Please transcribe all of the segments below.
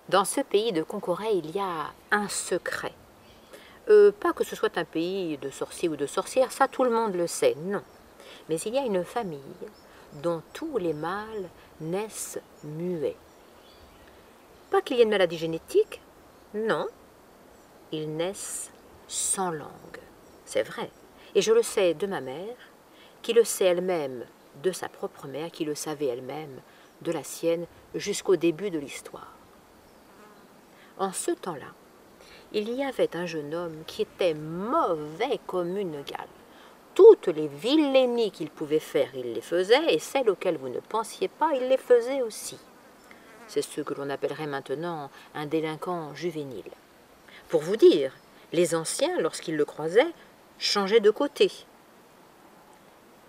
Dans ce pays de Concoret, il y a un secret. Pas que ce soit un pays de sorciers ou de sorcières, ça tout le monde le sait, non. Mais il y a une famille dont tous les mâles naissent muets. Pas qu'il y ait une maladie génétique, non. Ils naissent sans langue, c'est vrai. Et je le sais de ma mère, qui le sait elle-même de sa propre mère, qui le savait elle-même de la sienne, jusqu'au début de l'histoire. En ce temps-là, il y avait un jeune homme qui était mauvais comme une gale. Toutes les vilainies qu'il pouvait faire, il les faisait, et celles auxquelles vous ne pensiez pas, il les faisait aussi. C'est ce que l'on appellerait maintenant un délinquant juvénile. Pour vous dire, les anciens, lorsqu'ils le croisaient, changeaient de côté.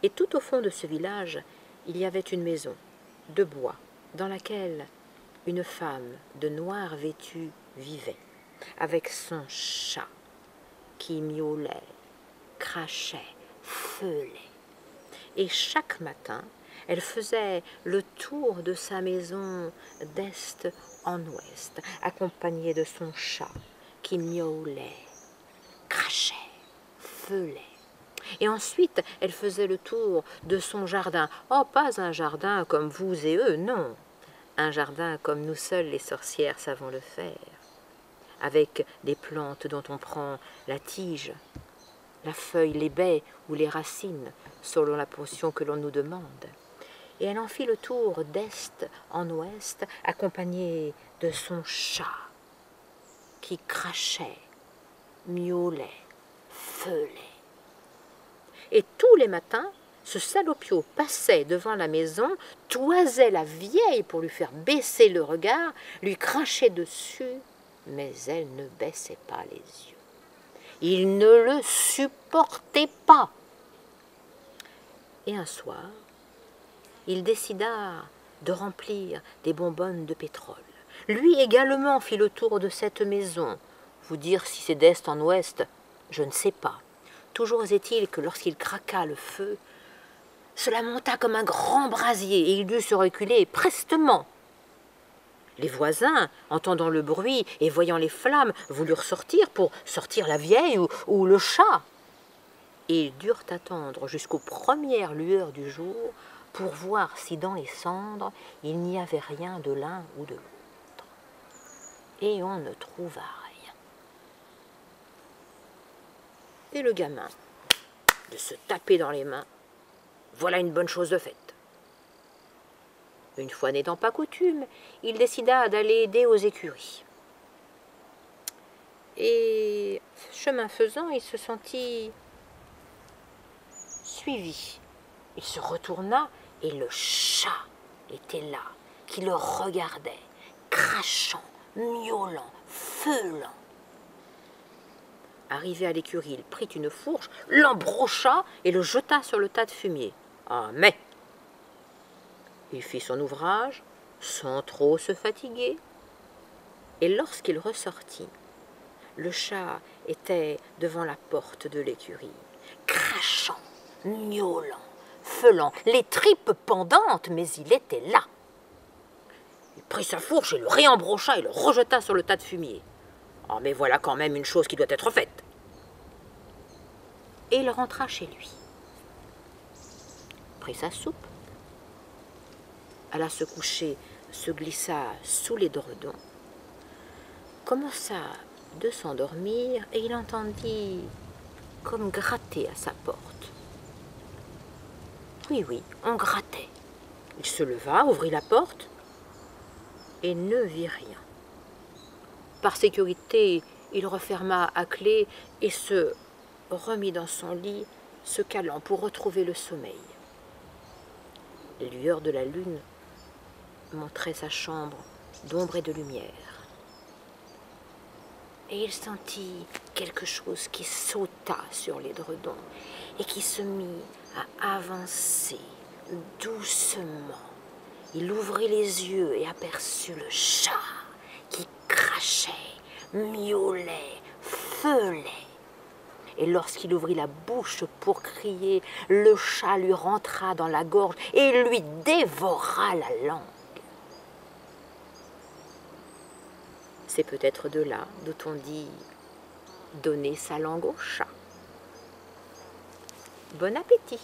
Et tout au fond de ce village, il y avait une maison de bois dans laquelle une femme de noir vêtue vivait, avec son chat qui miaulait, crachait, feulait. Et chaque matin, elle faisait le tour de sa maison d'est en ouest, accompagnée de son chat qui miaulait, crachait, feulait. Et ensuite, elle faisait le tour de son jardin. Oh, pas un jardin comme vous et eux, non. Un jardin comme nous seuls les sorcières savons le faire, avec des plantes dont on prend la tige, la feuille, les baies ou les racines, selon la portion que l'on nous demande. Et elle en fit le tour d'est en ouest, accompagnée de son chat, qui crachait, miaulait, feulait. Et tous les matins, ce salopio passait devant la maison, toisait la vieille pour lui faire baisser le regard, lui crachait dessus, mais elle ne baissait pas les yeux. Il ne le supportait pas. Et un soir, il décida de remplir des bonbonnes de pétrole. Lui également fit le tour de cette maison. Vous dire si c'est d'est en ouest, je ne sais pas. Toujours est-il que lorsqu'il craqua le feu, cela monta comme un grand brasier et il dut se reculer prestement. Les voisins, entendant le bruit et voyant les flammes, voulurent sortir pour sortir la vieille ou le chat. Et ils durent attendre jusqu'aux premières lueurs du jour pour voir si dans les cendres il n'y avait rien de l'un ou de l'autre. Et on ne trouva rien. Et le gamin, de se taper dans les mains, voilà une bonne chose de faite. Une fois n'étant pas coutume, il décida d'aller aider aux écuries. Et chemin faisant, il se sentit suivi. Il se retourna et le chat était là, qui le regardait, crachant, miaulant, feulant. Arrivé à l'écurie, il prit une fourche, l'embrocha et le jeta sur le tas de fumier. Ah, mais il fit son ouvrage sans trop se fatiguer. Et lorsqu'il ressortit, le chat était devant la porte de l'écurie, crachant, miaulant, feulant, les tripes pendantes, mais il était là. Il prit sa fourche et le réembrocha et le rejeta sur le tas de fumier. Oh, mais voilà quand même une chose qui doit être faite. Et il rentra chez lui. Prit sa soupe, alla se coucher, se glissa sous l'édredon, commença de s'endormir et il entendit comme gratter à sa porte. Oui, on grattait. Il se leva, ouvrit la porte et ne vit rien. Par sécurité, il referma à clé et se remit dans son lit, se calant pour retrouver le sommeil. Les lueurs de la lune montraient sa chambre d'ombre et de lumière. Et il sentit quelque chose qui sauta sur l'édredon et qui se mit à avancer doucement. Il ouvrit les yeux et aperçut le chat qui crachait, miaulait, feulait. Et lorsqu'il ouvrit la bouche pour crier, le chat lui rentra dans la gorge et lui dévora la langue. C'est peut-être de là d'où on dit donner sa langue au chat. Bon appétit!